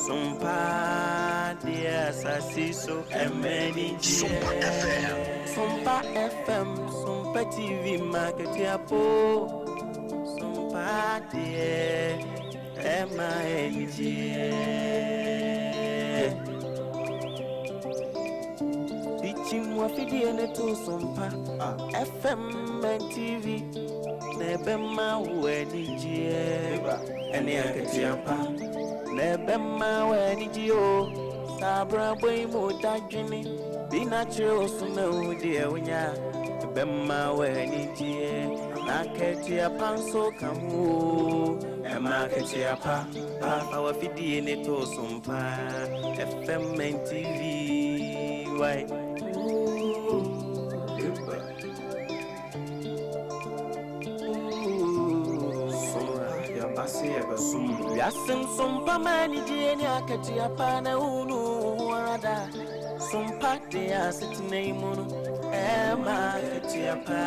Sompa dia sasiso emeni Sompa FM. Sompa FM, Sompa TV market yapo. Sompa dia MANG. Chimwa fidi ene to Sompa FM and TV nebema wenijie ene aketiapa nebema wenijio sabra boy mo dajini binacho suna udi ewnya nebema wenijie naketiapa so kamu ema aketiapa awa fidi ene to Sompa FM and TV why Yasim Sompa mani jeni akati apana unu warada Sompa de asitine imunu ema akati apa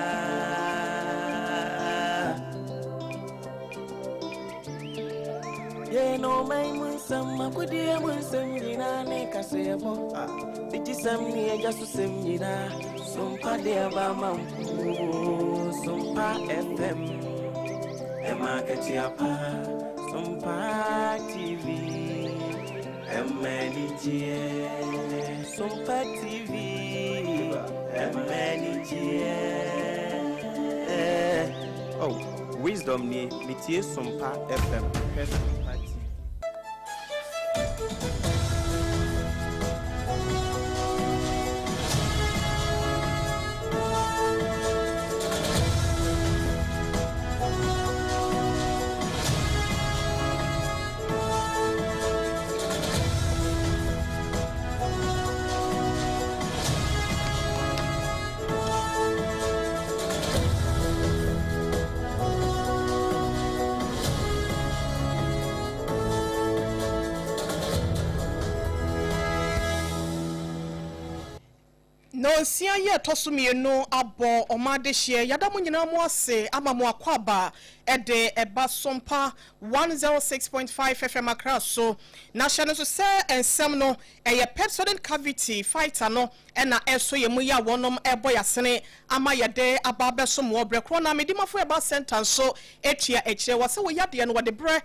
Ye no mai munsam makudi munsam jina ne kasebo Bijisam ni ejasu sem jina Sompa de abama Sompa FM ema akati apa Sompa TV, MANG, Sompa TV, MANG. Oh, wisdom ni mitie Sompa FM, Sompa TV. No sia ye tosumi no abo omade hye yadamu nyina mo ase ama mo akwaba ede eba Sompa 106.5 FM Accra so na hye so se ensem no eye pepsodent cavity fighter no ena eso ye mu ya wonom ebo yasene ama yede ababe so mo brekro na medimafo eba center so etua ekire wase wo yade no wode bre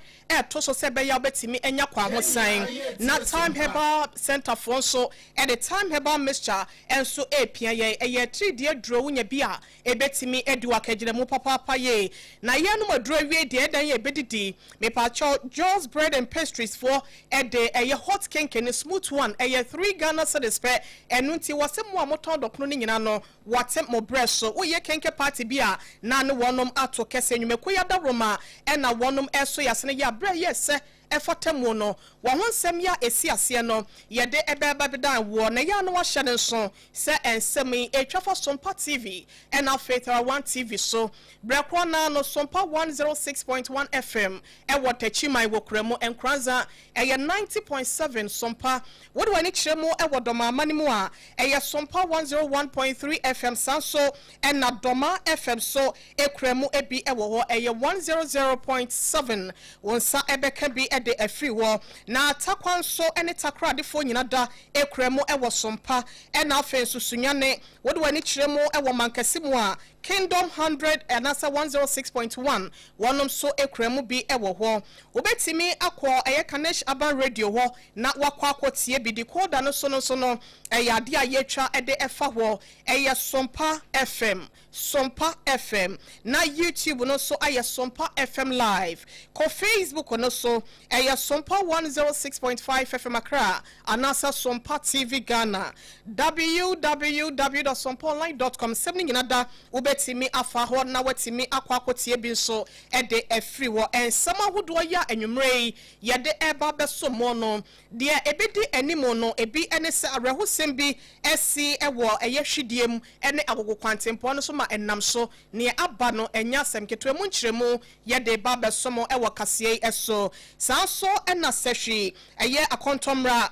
to so se be ya betimi enya kwa ho san na time heba center for so at the time heba mixture enso epia ye eye 3 die dro wunya bia ebetimi edu akagire mu papa ye na ye no madro wie de dan ye bedidi me pa cho Joe's bread and pastries for ede eye hot cake and smooth one eye 3 Ghana cedis pe enunti wase mo amoton dokno ni nyina no watem mo bread so wo ye kenke party bia na ne wonom ato kese nwumeko ya da roma e na wonom eso yasene ya bread yes efatemu no wa honsem ya esiase no yede ebeba bedan wo na ya no wa hye ne so se ensem etwafa Sompa TV and our Faith 1 TV so brekwana no Sompa 106.1 FM e wotachi mai wokremo enkranza eye 90.7 Sompa wodi wani kiremo e wodoma manimu a eye Sompa 101.3 FM sanso and na doma FM so ekremo ebi e wo ho eye 100.7 wonsa ebeka bi de afri wo na takwan so ene takra de fo nyina da ekremo e wo Sompa e na afen susunyane wodi wani kiremo e wo mankasi mu a Kingdom 100 and asa 106.1 wonom so ekremu bi e wo ho obetimi akọ eye Kanesh Aban radio ho na wakọ akotie bi di koda no so no eye ade ayetwa e de efa ho eye Sompa FM na YouTube no so eye Sompa FM live ko Facebook no so eye Sompa 106.5 FM Accra anasa Sompa TV Ghana www.sompaonline.com sebni nyinada betimi afa ho na watimi akwakotie bi so ede afri wo ensama hodo ya anwumrei yede eba besomo no de ebedi animo no ebi ene se arehosem bi esi ewo eye hwidiem ene agogo kwantempo no so ma enam so ne aba no enya asem ketwemu nkyeremu yede ba besomo ewo kasie eso sanso ena sehwi eye akontomra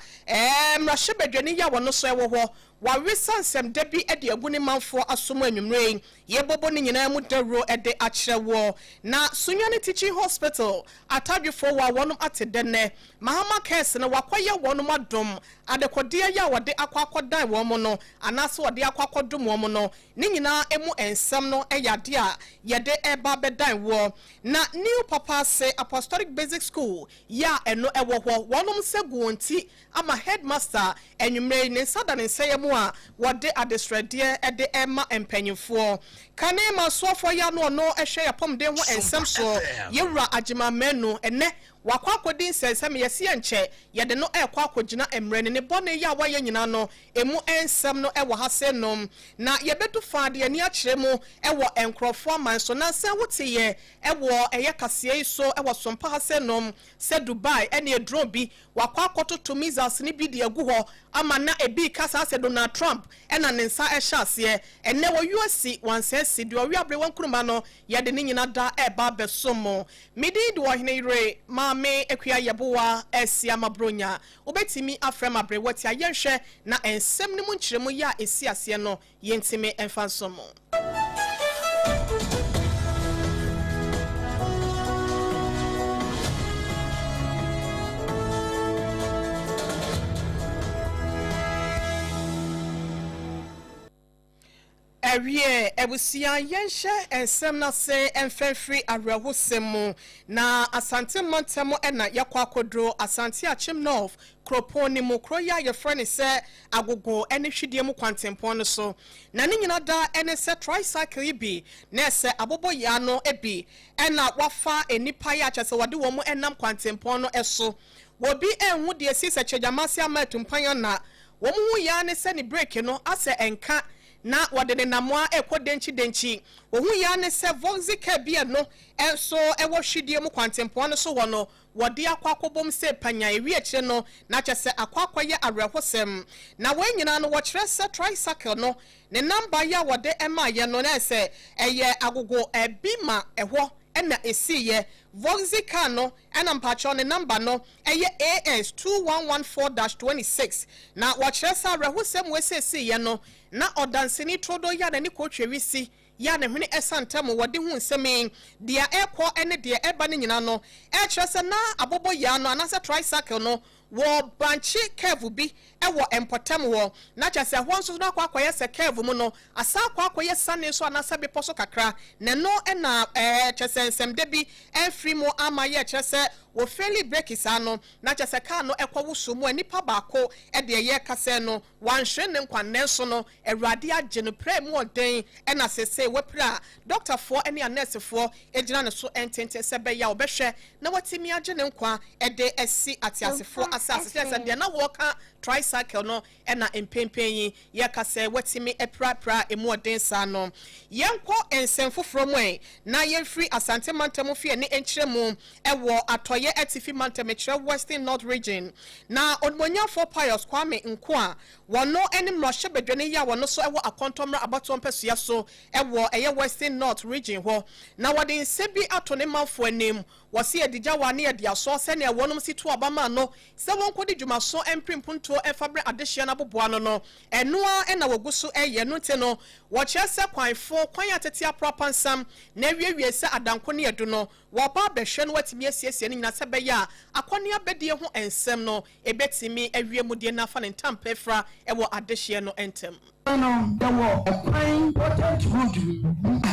mrahye bedwani ya wono so ewo ho wa resansem debi e de aguni manfo asomo anwumre ye bobo ni nyina mu dero e de akyerewo na Sunyani Teaching Hospital atadwefo wa wonum atedene Mahama Kese na wakoye wonum adom adekodia ya wode akwakodan wo mo no anaso wode akwakodom wo mo no ni nyina emu ensem no eyade a yede eba bedan wo na New Papa say Apostolic Basic School ya eno ewo ho wonum segu onti ama headmaster enwumre ne sada ne nseyemu a wode adesrede ede ema empanyefo kane masofo ya no ehwe yapom den ho ensem so yewura agima menu ene wakwakodin sensem yesi enche yede no ekwakodina emrene ne bone ya waye nyina no emu ensem no ewo hasenom na yebedu faade ani akyeremu ewo enkrofo amanso na se wotiye ewo eye kase so ewo sompa hasenom se Dubai ene edron bi wakwakoto missiles ni bi de agu ho ama na ebi kasa se Donald Trump ena ne nsa ehye ene wo USC wansesi de owi abre wankuruma no yede ni nyina da eba besomo midi de OHENEYERE Maame Ekua Asiamah bronya obetimi afrem abre wati ayenhwe na ensem ni mu nkyeremu ya esi ase no yentime emfansomo Ewie ebusia yenhye ensem na se enfefri arehosemu na asante montemo ena yakwakodro asante achim north kroponi mu kroya ye friend se agogo ene hwidie mu kwantempo no so na ni nyina da ene se tricycle bi na se abobo ya no ebi ena wafa enipa ya chese wade wo mu enam kwantempo no eso wobi enhu de esi se chejamase amatumpan na wo mu ya ne se ni break no ase enka na wadene namwa denchi ohu ya ne se vonzika bia no enso ewo hwidie mu kwantempo no so wono wode akwakobom se panya ewi akire no na kyese akwakoye arehosem na wanyina no wo kyerɛ se tricycle no ne number ya wode ema ye no na se eye agogo ebima eho ena esiye vonzika no ena mpacho ne number no eye AS 2114-26 na wo kyerɛ se arehosem we se esiye no na odanseni trodo ya na ni kotwewisi ya na hwene esantem wode hu nseme dia ekọ ene dia eba ne nyina no e kyerese na abobo ya no anase tricycle no wo banchi curve bi ewo empotem wo na kyerese ho nso na akwakoye se curve mu no asa akwakoye sane so anase bi poso kakra ne no na kyerese nsem de bi enfri mu amaye kyerese wo fairly break isano na kyerese ka no ekọ wuso mu anipa baako e de ye kase no wanhwe ne nkwanne so no ewrade agye no pre mu oden na sese wepra doctor for any nurse for ejina ne so entente sebe ya obehwe na watimi agye ne nkwa e de esi atiasefo asase sese de na woka tricycle no na empempen ye kase watimi epra emu oden sa no yenko ensemfoforo mu na yemfri asante mantemu fie ne enkyeremu ewo atoye etifi mantemu kyerɛ Western North region na onmonyafo Pius Kwame Nkwa wono enim no hye bedwane ya wono so ewo akontomra abato mpesua so ewo eye Western North region ho na wode nsebi ato ne manfo anim wose edigya wane ye dia so se ne wonom situ abama no se wonkodi dwuma so emprimpunto efabre adehia na boboa no enoa ena woguso eye no te no wo kyerese kwanfo kwan atete apropansam na wiewie se adanko ne edu no wo ba behwe no watimi asiesie ne nyina se be ya akone abedie ho ensem no ebetimi awie mudie na fa ne ntampa fra ewo adehia no entem no there were a fine important road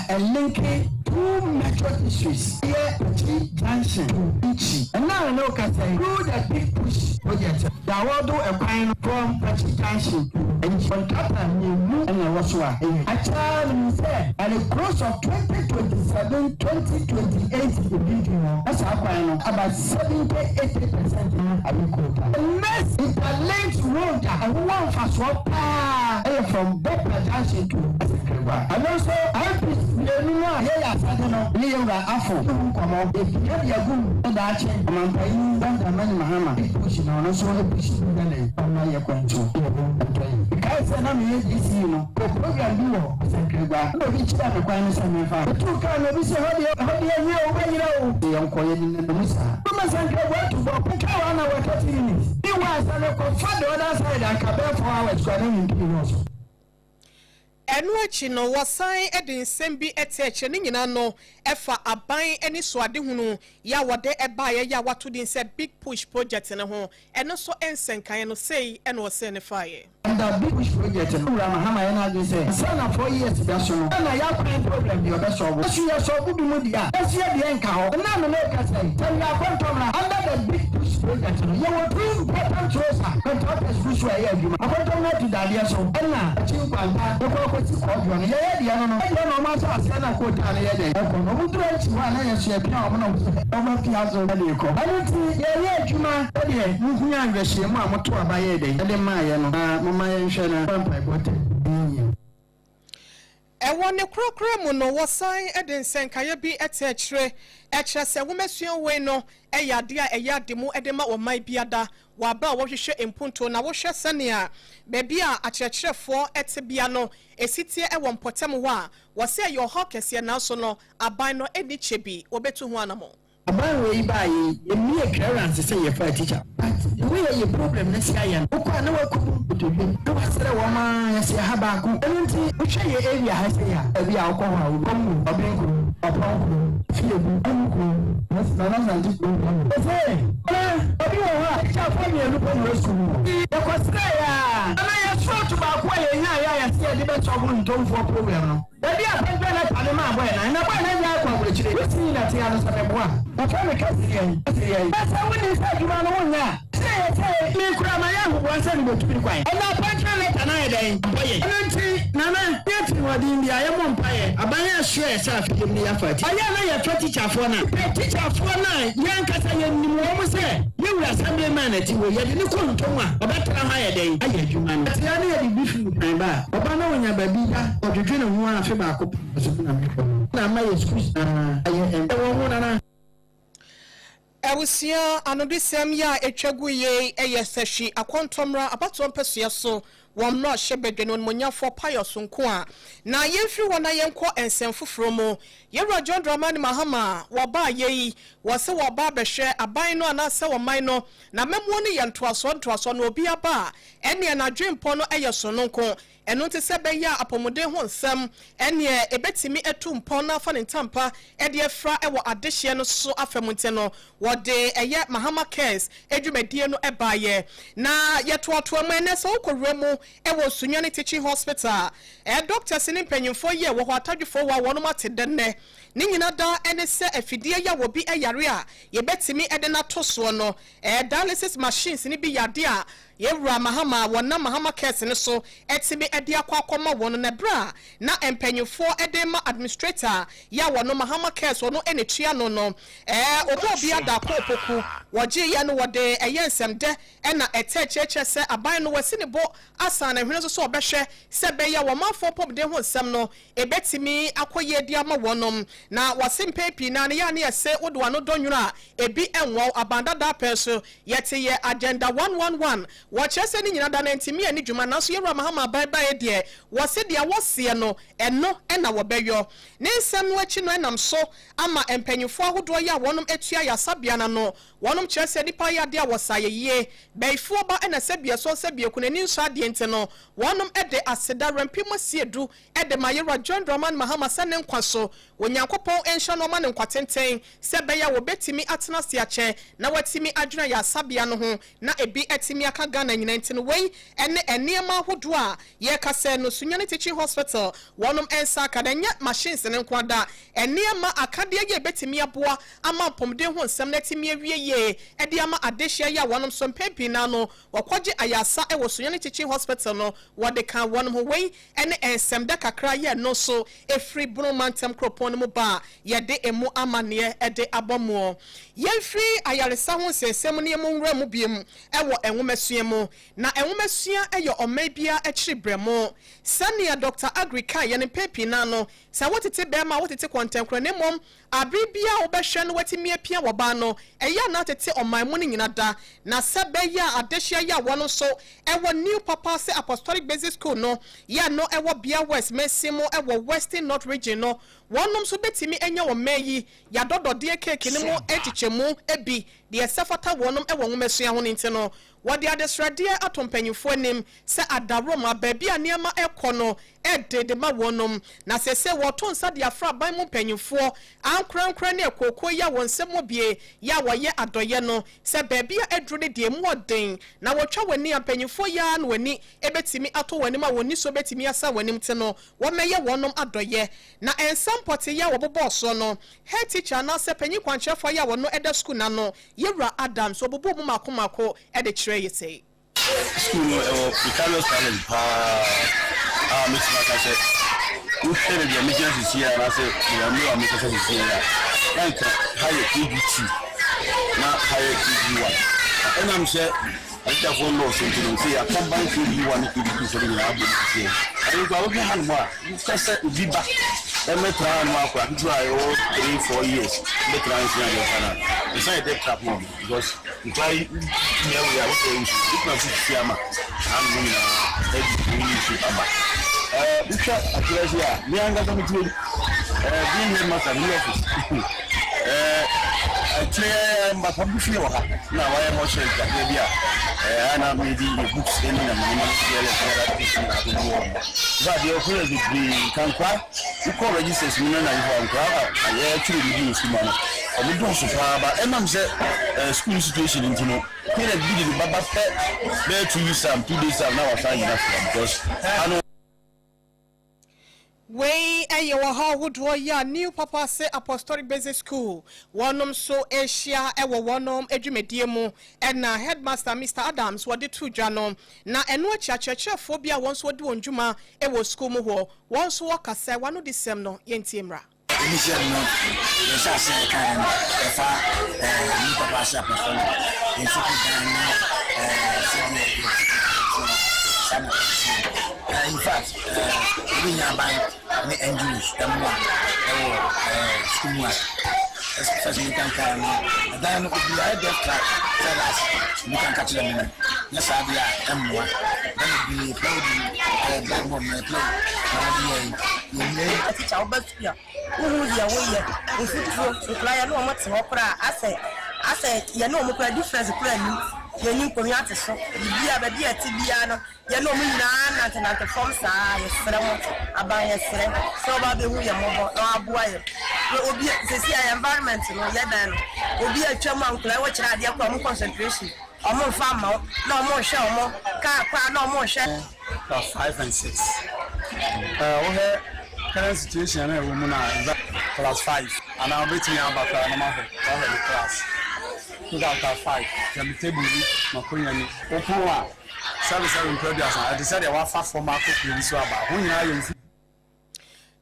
a link two metro districts here junction Ichi and now I know can say through the big push project there will do a fine from Pachi junction and on top of new and was what actually said at the close of 2027-2028 that's how I know about 70-80% of the quota unless it's a linked road and one for swap from Bopa Junction to Asekrewa. And also, I think the new one here at Sadano, Leora Afo, come on, if you have your good, and I change, I'm paying down the money, Mahama, pushing on us all the pushing the name of my acquaintance. Because I'm here this year, the program you know, Asekrewa, no, each time the crime is on my farm. The two kind of this, how do you know, the young quiet in the Musa. You must go to Bopa, 1 hour 30 minutes. You are sale ko fa the other side and ka be 4 hours ko na ntumi no. Enu achi no wasan edin sembi eteche ni nyina no efa aban eni soade hunu ya wode eba ya wato din se big push project ne ho eno so ensenkan no sei eno se ne faye and the big push project no ra mahama ya na dey say sana 4 years da so no na ya find problem dey obe solve so ya so gudu mu dia esi e dey enka ho na me ka say tell ya kontom na under the big push project no you will bring important choice contact us push where you ma kontom na to dalia so na achi kwanta ko ti ko jo no ye dia no no ma so asana ko ta ne ye dey ko no mu dura chi wa na ye so e pia o mo pia zo na dey ko ani ti ye adwuma e dey nhu anhwehye mu amoto abaye dey e dey ma ye no ma ye nhwe na pampa bote ewo ne krokro mu no wosan edin senkaye bi etechre ekyere se womasuen we no eyade a eyade mu edema oman biada waba wo hwehwe empunto na wo hwe sania bebi a akyerkyerefo etebia no esitie ewo mpotem ho a wo se yo hokese na so no aban no edi chebi obetu ho anamo aban we ba yi emi clearance say ye fa teacher we ye problem na sia ya ko na wa ko to bi to wasere wo ma ya sia ha ba ko enti wo hwe ye area ha sia ya ebi a ko ha wo mu obenku oponku filebu anku na na ndi ko e obi wo ha cha fa mi elu ko no su e ko sere ya na ya so to ba ko ye nya ya sia de be to bu ntom for program no ebi a penjo na tale ma boy na boy na ya kwa wure chire wesi na tia no sabe boa o fa me kasi ye asa woni sa juma no wonya say me kura ma ya ho wansa ni botu kwan e na penjo na tana ye den boye enti na na yeti wadi ndia ye mo mpaye abanya hwe sa afide ni ya fati aya na ye teacher fo na yan kasa ye ni mo mo se ye wura assembly man na ti wo ye ni ko ntonwa obetra ha ye den aye adwuma no tia na ye di bifi kwan ba oba na wonya ba bi da odwedwe na ho afi ba ko na ma ye school aye wo ho na ewusia anodisem ya etwagu ye eyeseshi akontomra abatom pesua so wom no hyebedwe no monyafo payos nko a na yemfiri wona yenko ensem foforo mu yewra John Dramani Mahama woba yeyi wose woba behwe aban no anase woman no na memuo ne yentoaso no obi aba ene na dwempo no eyeso no nko eno te se be ya apomode ho nsem ene ebetimi etu mpo na afa ne ntampa ede efra ewo adehye no so afemunte no wode eye Mahama Cares edwumadie no ebaye na yetoato amene so okowre mu ewo Sunyani Teaching Hospital doctors ni mpanyimfo ye wo ho atadwefo wa wono matedenne ni nyina da ene se afidie ya wo bi eyare a yebetimi ede na toso no dialysis machines ni bi yade a yewura Mahama wona Mahama Cares ni so etimi ede akwakoma wono na bra na empanyimfo ede ma administrator ya wono Mahama Cares wono ene tua no no obi ada ko opoku woje ya no wode eyensem de ena etecheche se aban no wasini bo asa na hwene so obehwe se be ya wo mafo pop de ho nsem no ebetimi akoye dia ma wonom na wasimpe pi na ne ya ne ese wodwa no donwura ebi enwo abanda da peso yete ye agenda 111 wachese ni nyina da na ntimi ani dwuma na so yewura Mahama bye de wase dia wose no eno ena wobeyo ne nsem no achi no enam so ama empanyufo ahodo ya wonom etua ya sabia na no wonom chese nipa ya de wosaye ye beifo ba ena sabia so sabia kunani nso ade ente no wonom ede aseda rampimo siedu ede mayewura John Dramani Mahama sane nkwaso onyankopon ensha no ma ne nkwatenten se be ya wo betimi atena se ache na watimi adwuna ya sabia no ho na ebi etimi aka Ghana nyina ente no wei ene enema ahodo a ye kase no Sunyani Teaching Hospital wonom ensa kadanya machines ne nkwada enema akade ye betimi aboa ama pomde ho nsem na timi awie ye ede ama adehia ya wonom so mpempi na no wakwaje ayasa e wo Sunyani Teaching Hospital no wode kan wonom ho wei ene ensem da kakra ye no so efri bromantem kropon mu ba ye de emu amane ede abomo yemfri ayaresa ho sesem ne mu nwura mu biem e wo enwomesua mu na enwomesua eyo omabia echiri bremo sania Dr. Agrika ye ne pepi na no sa wotete bema wotete kontenkro ne mom abribia obehwe no watimi apia woba no eya na tete oman mu ne nyina da na sebe ya adehia ya wono so ewo New Papa se Apostolic Basic School no ya no ewo Bia West Mesimo ewo Western North Region no wonom so betimi enya wo meyi ya dodode cake ni mu etichemu ebi de esafata wonom e wo mesua ho nti no wode adesrade atompanyufo anim se adaroma baabi aneema ekono de ma wonom na sese woto nsa de afra ban mu panyufo ankrankra ne ekoko ya wonsemo bie ya woye adoye no se baabi edru ne de mu oden na wotwa wani apanyufo ya na wani ebetimi ato wani ma woni so betimi asa wani mte no wo meye wonom adoye na ensampote ya wobobo so no head teacher na se panyi kwanchefo ya wono eda school na no Yewra Adams obobo mu makomako e de kire yese school Carlos Talent Mr. Makase we said the emergency here and I said you know I'm going to say like higher KG2 not higher KG1 and I'm saying I just want to say I come back to KG1 KG2 so you have to say I go okay hand more you just say be back let me try and work I try all 3-4 years let me try and see your channel it's not a dead trap mom because you try here we are okay it's not Siama I'm going to Bishop Atlasia, me anga kama tu being here master new office clear makambushi wa na waya moshe ya bia ana medi books eni na mama ya but you feel the kankwa you call registers me na you kankwa I actually do simana we do so far but emam say school situation into no here the baba there 2 years 2 days now I find enough because I know Way ayo ha woodwo ya new papa say apostolic basic school wonom so Asia ewo wonom adwumedie mu na headmaster Mr. Adams wode to dwanom na eno achiachechefo bia won so wode wonjuma ewo school mu ho won so wakasa wano disem no yentiemra initially no yes I say kind new papa say apostolic in in fact we are by the English school especially you can carry then if you are just like tell us you can catch them yes I be M1 then be play black bomb play you may teach our best here who is your way if you fly no much opera I said you know mo difference plan you community so bia ba bia ti bia no ye no mu nyina na te form sa ye sere mo aba ye sere so ba be hu ye mo bo no aboa ye obi se si environment no ye dan obi atwa mo ankla wo kira de kwa mo concentration o mo fa ma na mo hwe o mo ka kwa na mo hwe class 5 and 6 we current situation na we mu na class 5 and I'm waiting about normal class 5 the table makonya open service producers I decided I want fast for market so about when you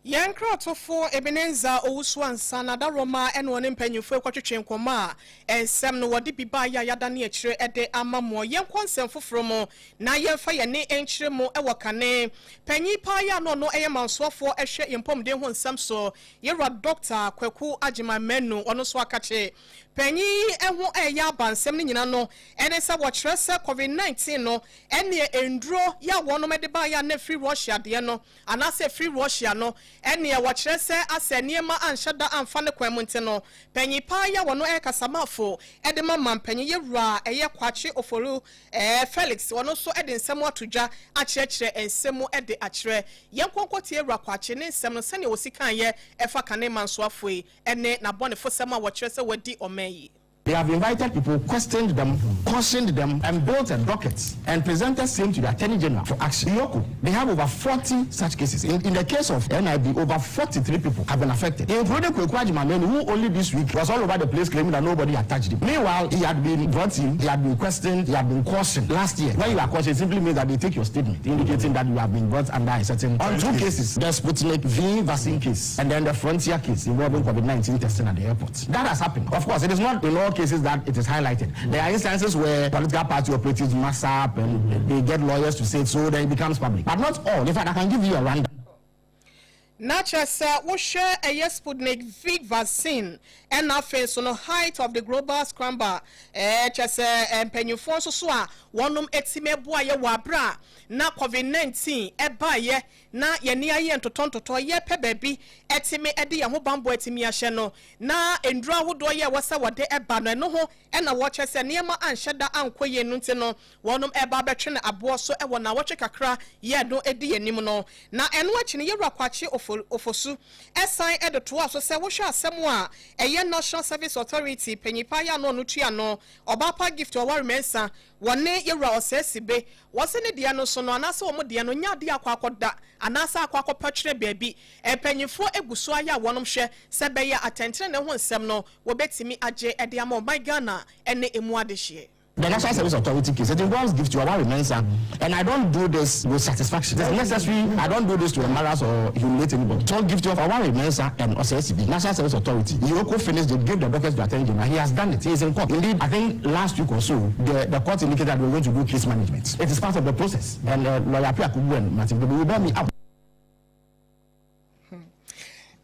Yankrotofo Ebenenza Owusuansa na Daroma ene woni mpanyufo ekwatwetwe nkoma ensem no wodi biba ya yadane akire ede amamo yenkonsem foforo na yemfa ye ne enkyire mo ewokane panyipa ya no eye mansofo ehwe yempomde ho nsem so yera doctor Kwaku Agima Menu ono so akache panyi eho eya abansem ne nyina no ene se wo kire se COVID-19 no ene enduro ya wono mede ba ya na free Russia de no anase free Russia no ene wachire se aseniema anhyada amfa ne kwamunte no panyi pa ya wono kasamafo ede mama panyi yewura eye kwache oforu Felix wono so ede nsem atodwa akirekire ensemu ede akire yenkonkote yewura kwache ne nsem no sene wosikan ye efa kane mansoafo ene na bone fosema wachire se wadi omeyi. They have invited people, questioned them, cautioned them, and built a docket and presented same to the Attorney General for action. They have over 40 such cases. In the case of NIB, over 43 people have been affected, including Kwaku Agima Menu, who only this week was all over the place claiming that nobody had touched him. Meanwhile, he had been brought in, he had been questioned, he had been cautioned. Last year, when you are cautioned, it simply means that they take your statement, indicating that you have been brought under a certain... On 2 cases, the Sputnik V vaccine case, and then the Frontier case involving COVID-19 testing at the airport. That has happened. Of course, it is not in all cases that it is highlighted. There are instances where political party operatives mass up and they get lawyers to say it, so then it becomes public. But not all. In fact, I can give you a rundown. Natchez, we share a Sputnik V vaccine and after so no height of the global scramble. And Penyufon so one etime boy wabra na COVID-19 ebaye na yenia ye ntoton toto ye pe baby etime ede ye ho bambo etime ahye no na endura hodo ye wasa wode eba no no ho e na wo chese niema anhyeda ankoye nu nti no wonom eba betwe na abo so e wona wo twekakra ye no edi yanim no na eno achi ne yewura kwache ofosu esan edo to aso se wo hwe asem a eye National Service Authority penyipa ya no no tua no obapa gift o waremensa wone yewura osesibe wose ne dia no so no anase wo mo dia no nya dia akwakoda anase akwakopatwere baabi empanyifo eguso aya wonom hwe se be ya atentere ne ho nsem no wo betimi age ede ama my Ghana ene emu adehye. The National Service Authority case, it involves gift to our remains, and I don't do this with satisfaction. It's necessary. I don't do this to embarrass or humiliate anybody. So gift of our remains and OCSB, National Service Authority. You could finish the give the doctors to attend him, and he has done it. He is in court. Indeed, I think last week or so, the court indicated that we were going to do case management. It is part of the process, and lawyer Pierre Kubu and Martin will bear me up.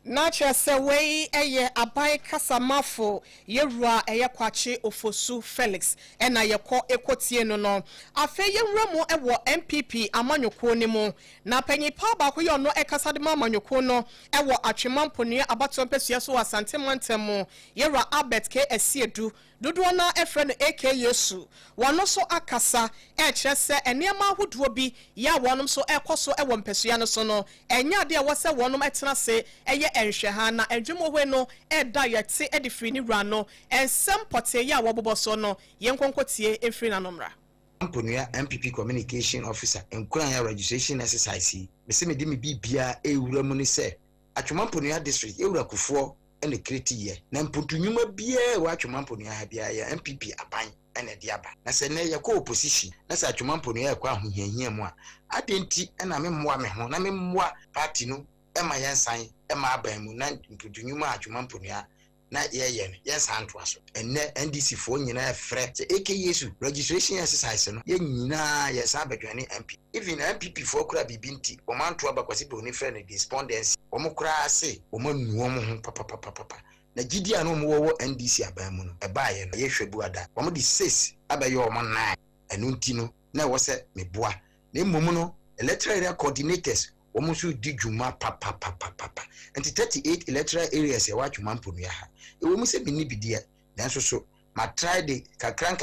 Nacha Saway eye abai kasamafo yewura eye kwache ofosu Felix ena yeko ekotie no no afe yewura mo ewo MPP amanyoko ni mu na panyipa ba ko yo no ekasade ma amanyoko no ewo atwemamponu abato mpesua so asante mantem yewura Albert K Esiedu dodo na efre no AK Yesu wano so akasa kyerɛ sɛ eniema ahodoɔ bi ya wonom so ekoso ewo mpesua no so no enya de wose wonom etena se eye enhwe ha na adwumohwe no edayete edifiri ni wura no ensem pote ya wobobo so no yenkonkotie efiri na nomra Amponua MPP communication officer enkuran ya registration exercise me di me bibia ewura mu ni se atwomamponua district ewura kufuo ene kreti ye na mpontunwuma bia wa atwomamponua ha bia ya MPP aban ene de aba na se ne ye ko opposition na se atwomamponua ekwa ahohiahia mu a adenti ena memmoa me ho na memmoa party no ema yensan ema aban mu na mpontunwuma atwomamponua na ye santo aso enne NDC fo nyina efre se AK Yesu registration exercise no ye nyina ye sa bedwane MP even MPP fo kura bibinti o manto abakwasi be oni frɛ ne despondency o mo kura ase o manu o mo ho papa na gidia no mo wo NDC aban mu no eba ye no ye hwebu ada o mo di 6 abaye o mo 9 enu nti no na wo se meboa na mmom no electoral area coordinators omusu di juma papa enti 38 electoral areas ya watch mamponua ha ewo mu se bi ni bidia nanso so ma try de kakran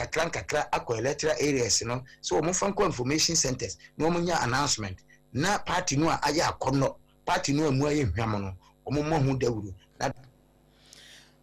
akọ electoral areas no so omo fanko information centers no omo nya announcement na party no aya akono party no amu aye hwam no omo mo hu dawuru na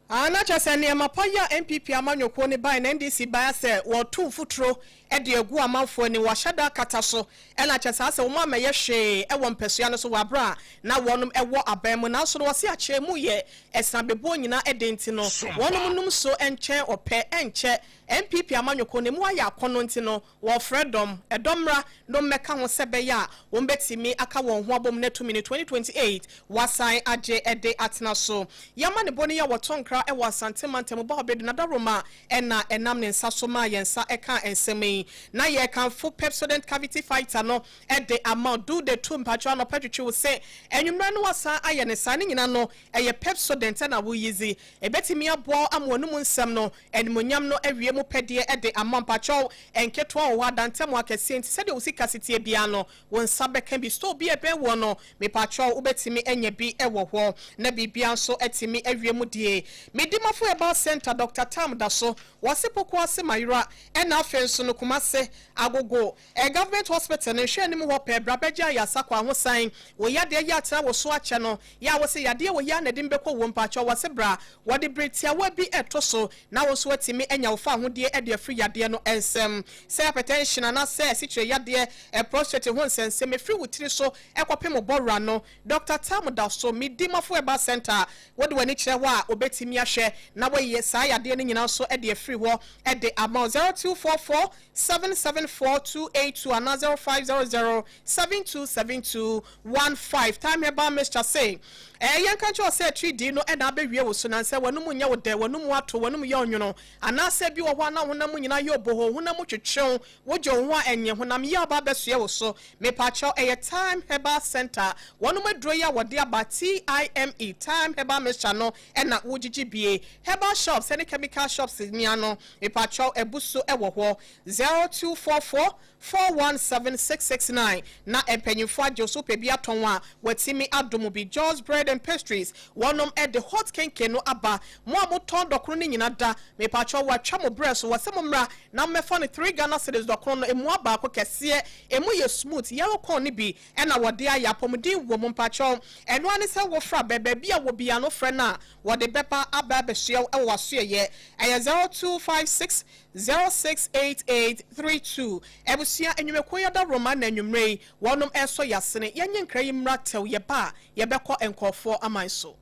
Anacha se ne mapaya MPP amanyoko ne bai na NDC bai se wo tu futuro ede egu amanfo ni wahada kata so ena kyesa se wo ma ye hwe ewo mpesua no so wabra na wonum ewo aban mu na so no wase ache mu ye esabebo nyina ede nti no wonum num so enche ope enche MPP amanyoko ne mu aya akono nti no wo freedom edomra no meka ho sebe ya wo betimi aka won ho abom na 2028 wasan age ede atena so yama ne boni ya wotonkra ewo asante mantem ba obedu na daroma ena enam ne nsa so ma yensa eka ensemi na ye kan full pepsodent cavity fighter no ede amount do the two mpacho no petwetwe wo se enwumra no wasa aye ne sane nyina no eye pepsodent na wo yizi ebetimi abo amwonum nsem no enmonyam no awie mu pedie ede amount mpacho enketwa wo adantem akese nti se de wo sika sitie bia no won sabe kan bi store bi ebe wo no me pacho wo betimi enya bi ewo ho na bibia so etimi awie mu die medimafo eba center Dr. Tam Daso wasepoko ase mayura ena afenso no kumase agogo government hospital ne hwe anim ho pe brabeja ya sakwa ho san wo yade ya tira wo so ache no ya wo se yade wo ya na dimbekọ wo mpacho wo se bra wo de bretia wa bi etoso na wo so atimi enya wo fa ho de e de free yade no ensem se hypertension na se sitre yade prostate ho nsensem free wutiri so ekopem borra no Dr. Tam Daso medimafo eba center wo de wani kire wa obetimi ahwe na we saa yade ne nyina so e de free ho e de amount 0244 774282 and 0500 727215 time about Mr. say yen kan cho say 3D no e na be wie wo so nan say wanum nya wo de wanum ato wanum ye onwono ana say bi wo ho na honam nyina ye oboho honam twetwew wo jo ho enye honam ye aba be so ye wo so me pa cho e time herbal center wanum adro ya wo de aba TIME time herbal Mr. no e na wo gigibie herbal shops any chemical shops ni ano me pa cho ebuso e wo ho 0244 417669 na empanyifo ajoso pe bia tonwa watimi adomu bi George bread and pastries wonom at the hot kenke no aba mo amoton dokro ni nyina da me pacho wa twa mo bread so wasemo mra na mefa ne 3 Ghana cedis dokro no emu aba ko kese emu ye smooth ya ko ni bi e na wode aya pomdi wo mo pacho eno ani se wo fra bebe bia wo bia no frɛ na wode bepa aba be hye e waso ye 0256 068832 ebusia enwumekoya da Roma na enwumrei wonom eso yasene yenye nkrai mra tew ye ba ye beko enkofo aman so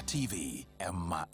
TV Emma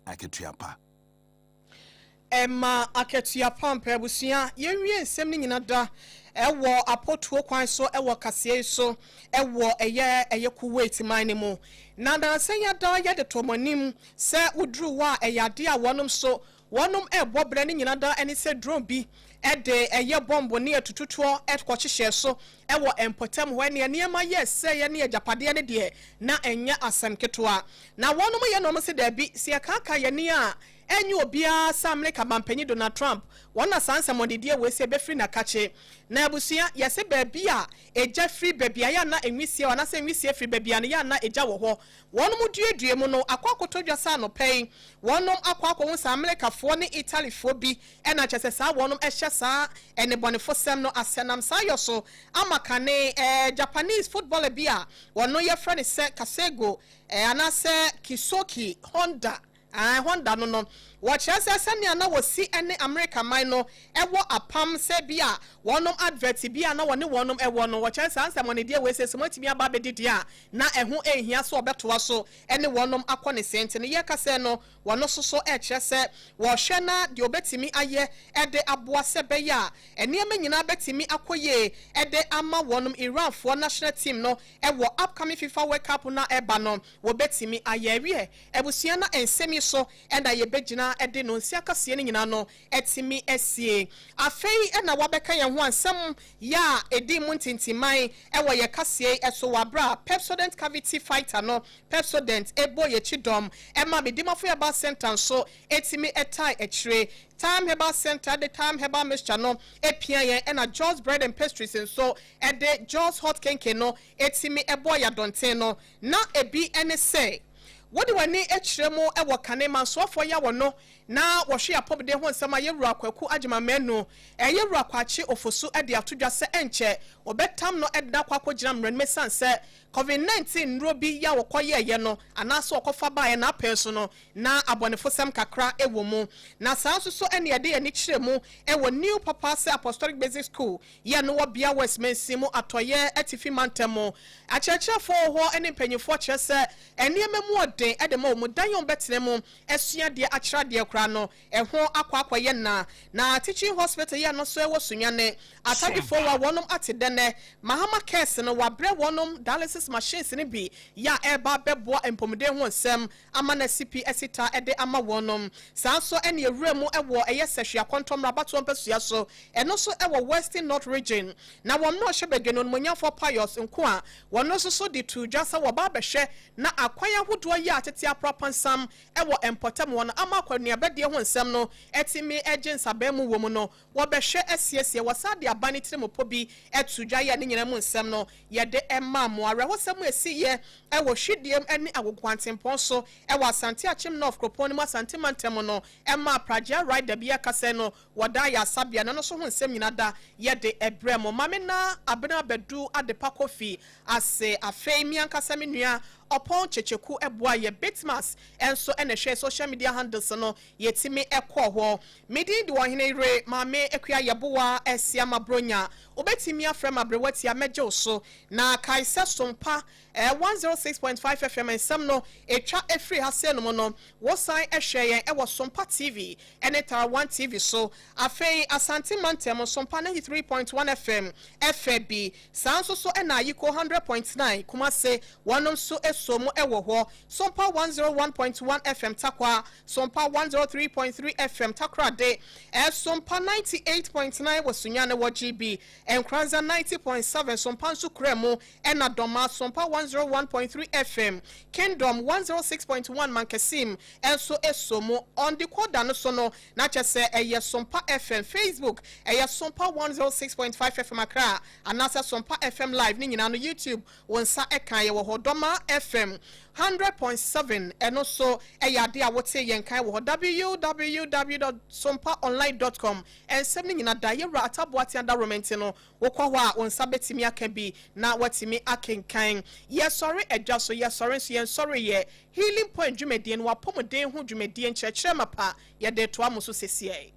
Aketiapa Mpebusia yenwie nsem ni nyina da ewo apotuo kwan so ewo kasie so ewo eye Kuwait mine mu na da senya da ye de tomonim se udru wa eyade a wonom so wonom ebobre ni nyina da eni se drone bi ede eye bombo ne atututuo ekwohihye so ewo empotem ho ne niema ye se ye ne japade ne de na enya asem ketoa na wonom ye no se da bi se kaka ye ne a enyi obia samle kampanyi Donald Trump wona sansa modidie we se be free na kache na abusia yese baabi a eja free baabi ya na enwisie wana se enwisie free baabi ya na eja wo ho wonom duedue mu no akwakotodwa sa no pɛi wonom akwakwo samle kafo ne Italy fo bi ena chese sa wonom ehye sa ene bonefo sem no asenam sa yoso amakane Japanese footballer bi a wono ye friend se Kasego anase Kisoki Honda Honda no watch us sanya na wosi ene America man no ewo apam se bia wonom advert bia na wone wonom ewo no watch us answer money dia we se somati bia ba bedidi a na eho ehia so obetoa so ene wonom akone sente ne ye kase no wono soso echese wo hwe na de obetimi aye ede aboa se be ya ene nyina betimi akoye ede ama wonom Iran for national team no ewo upcoming FIFA World Cup na eba no wo betimi aye wie ebusia na ensemi so enda ye begina ede no nsia kase ne nyina no etimi esie afei ena wabeka ye ho ansem ya edi muntintiman ewo ye kase eso wabra Pepsodent cavity fighter no Pepsodent ebo ye chidom ema bedimafo ya ba sentence so etimi etai echire Time Herbal Center, the Time Herbal Mixture no epia and a George bread and pastries and so at the George hot kenke no etimi ebo ya donte no na ebi ene say what do I need echremo e wakanema so for ya wono na wohwe apop de ho nsema yewura kwaku agema menu yewura kwachi ofosu e de atodwa se enche obetam no e da kwakọ gira mran mesan se COVID-19 nrobi ya wokoye ye no anaso okofa ba na apenso no na abonefosem kakra ewo mu na sanso so ene de ani kiremu ewo New Papa se Apostolic Basic School ye no wobia Westminster mu atoye atifi mantemo achechefo ho ene mpanyefo kyese enieme mu oden e de ma mu danyon betenemu esua de akira de kra no eho akwaye na teaching hospital ye no so ewo sunyane atagifo wa wonom atedene mahama case no wabre wonom dialysis machines ni bi ya eba bebo empomde ho nsem ama na CP esita ede ama wonom sanso ene ewremu ewo eye sehwia kontom rabato mpesua so eno so ewo Western North region na won no hwebege no monyafo pious nko a wono so de tu jasa wo ba behwe na akwan ahodo ya atete apropansam ewo empotem won ama akwanua de ho nsɛm no etimi agents abemu wo mu no wo behwe asiesie wasade abani tirimopo bi etudwa ye ne nyina mu nsɛm no ye de emma mo arehosɛm esiye ewo hwidiem ani agogwantempɔn so ewo asante achim north kropon mu asante mantem no emma praja right da bia kase no woda ya sabia no so ho nsɛm nyina da ye de ebremo mame na abena bedu adepa kofi ase afei mi ankasa me nua upon checheku eboa ye BITMISE enso ene hwe social media handles no yetimi ekọ ho medi de OHENEYERE MAAME EKUA ASSIAMAH bronya obetimi afrem abrewati ameje so na kaisa SOMPA 106.5 FM ensem no etwa efri hase no no wo san ehwe yen ewo SOMPA TV ene Tara 1 TV so afei asante mantem SOMPA 93.1 FM FB sanso so ena yiko 100.9 kumase wonom so somo ewo ho SOMPA 101.1 FM takwa SOMPA 103.3 FM takrade SOMPA 98.9 wasunyane wo GB enkranza 90.7 SOMPA nsukremu ena doma SOMPA 101.3 FM Kingdom 106.1 Mankesim enso esomo on the quarter no so no na chese eye SOMPA FM Facebook eye SOMPA 106.5 FM Accra anasa SOMPA FM live ni nyina no YouTube wonsa ekan ye wo hodoma FM 100.7 and also eyade a wote yen kan wo www.sompaonline.com and semni nyina da ye rata boati anda romenti no wokwa ho a wonsa betimi akabi na watimi akenkan ye sorry adwaso ye sorry so ye sorry ye healing point dwumedie no wapomden ho dwumedie nkyerɛkyerɛ mapa ye de to amoso sesie